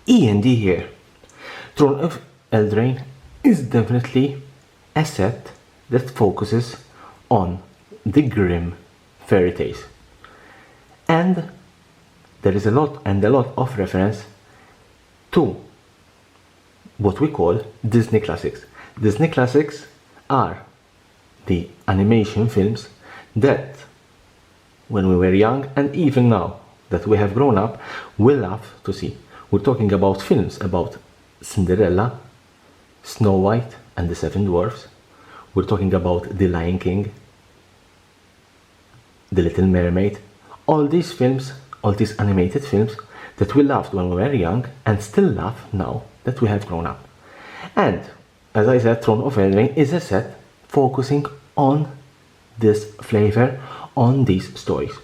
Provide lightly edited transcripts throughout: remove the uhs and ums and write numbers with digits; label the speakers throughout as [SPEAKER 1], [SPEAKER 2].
[SPEAKER 1] E.N.D here. Throne of Eldraine is definitely a set that focuses on the grim fairy tales. And there is a lot of reference to what we call Disney classics. Disney classics are the animation films that when we were young and even now that we have grown up, we love to see. We're talking about films about Cinderella, Snow White and the Seven Dwarfs. We're talking about The Lion King, The Little Mermaid. All these films, all these animated films that we loved when we were young and still love now that we have grown up. And as I said, Throne of Eldraine is a set focusing on this flavor, on these stories.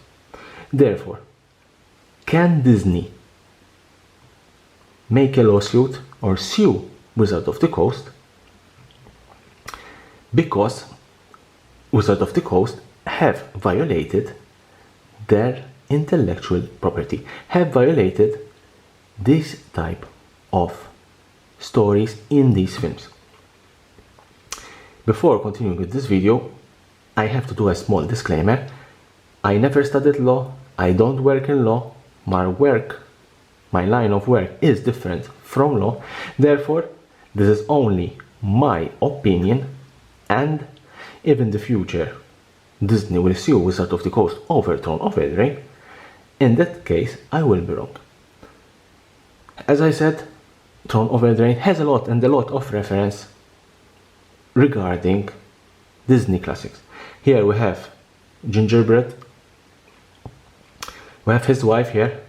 [SPEAKER 1] Therefore, can Disney make a lawsuit or sue Wizard of the Coast because Wizard of the Coast have violated their intellectual property, have violated this type of stories in these films? Before continuing with this video, I have to do a small disclaimer. I never studied law, I don't work in law, my line of work is different from law, therefore this is only my opinion, and if in the future Disney will sue Wizard of the Coast over Throne of Eldraine, in that case I will be wrong. As I said, Throne of Eldraine has a lot of reference regarding Disney classics. Here we have Gingerbread, we have his wife here,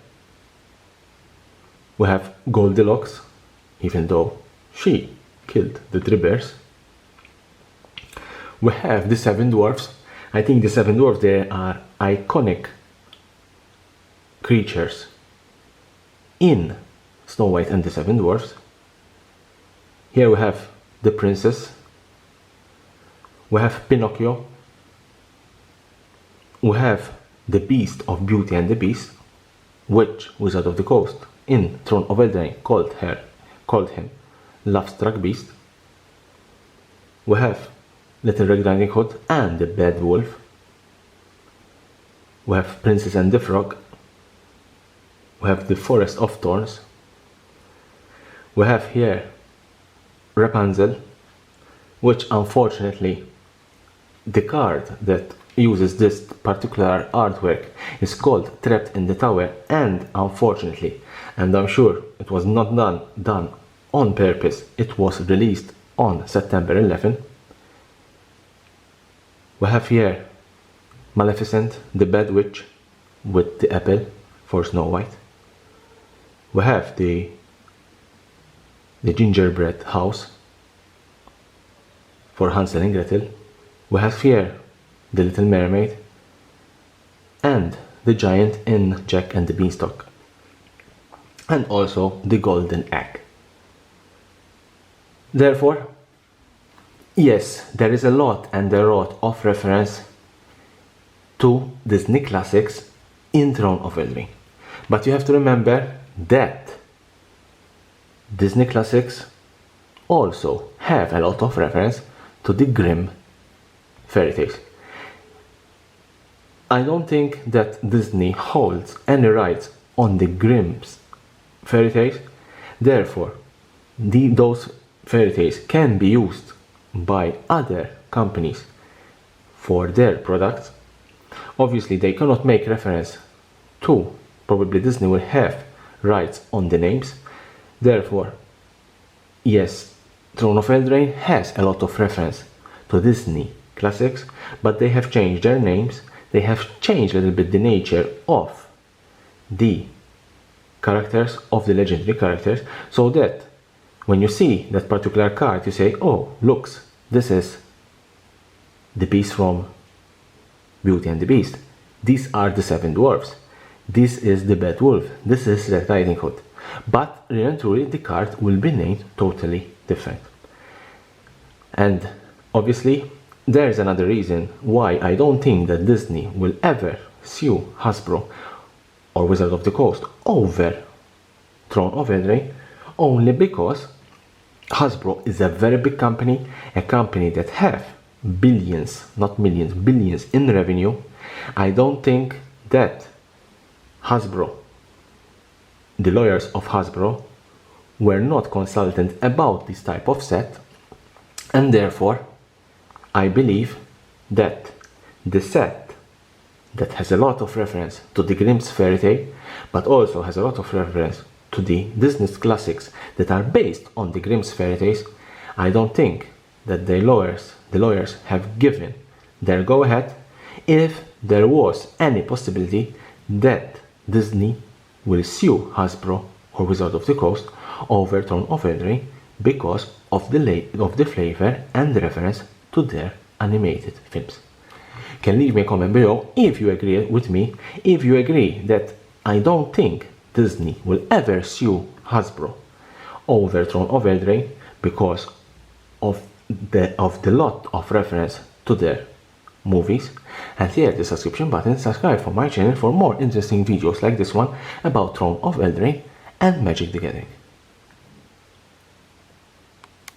[SPEAKER 1] we have Goldilocks, even though she killed the three bears. We have the Seven Dwarfs. I think the Seven Dwarfs, they are iconic creatures in Snow White and the Seven Dwarfs. Here we have the princess, we have Pinocchio, we have the Beast of Beauty and the Beast, which Wizard of the Coast in Throne of Eldraine called him Love-Struck Beast. We have Little Red Riding Hood and the Bad Wolf. We have Princess and the Frog. We have the Forest of Thorns. We have here Rapunzel, which unfortunately the card that uses this particular artwork is called Trapped in the Tower, and unfortunately, and I'm sure it was not done on purpose, it was released on September 11. We have here Maleficent, the Bad Witch, with the apple for Snow White. We have the gingerbread house for Hansel and Gretel. We have here the Little Mermaid and the giant in Jack and the Beanstalk, and also the golden egg. Therefore, yes, there is a lot of reference to Disney classics in Throne of Eldraine, but you have to remember that Disney classics also have a lot of reference to the grim fairy tales. I don't think that Disney holds any rights on the grim fairy tales, therefore those fairy tales can be used by other companies for their products. Obviously they cannot make reference to, probably Disney will have rights on the names, therefore yes, Throne of Eldraine has a lot of reference to Disney classics, but they have changed their names, they have changed a little bit the nature of the characters, of the legendary characters, so that when you see that particular card you say, oh looks, this is the Beast from Beauty and the Beast, these are the Seven Dwarfs, this is the Bad Wolf, this is Red Riding Hood, but really and truly the card will be named totally different. And obviously there is another reason why I don't think that Disney will ever sue Hasbro or Wizard of the Coast over Throne of Eldraine, only because Hasbro is a very big company, a company that have billions, not millions, billions in revenue. I don't think that Hasbro, the lawyers of Hasbro, were not consultant about this type of set, and therefore I believe that the set that has a lot of reference to the Grimm's fairy tale, but also has a lot of reference to the Disney classics that are based on the Grimm's fairy tales, I don't think that the lawyers have given their go-ahead if there was any possibility that Disney will sue Hasbro or Wizards of the Coast over Throne of Eldraine because of the flavor and reference to their animated films. Can leave me a comment below if you agree with me, if you agree that I don't think Disney will ever sue Hasbro over Throne of Eldraine because of the lot of reference to their movies, and here at the subscription button, subscribe for my channel for more interesting videos like this one about Throne of Eldraine and Magic the Gathering.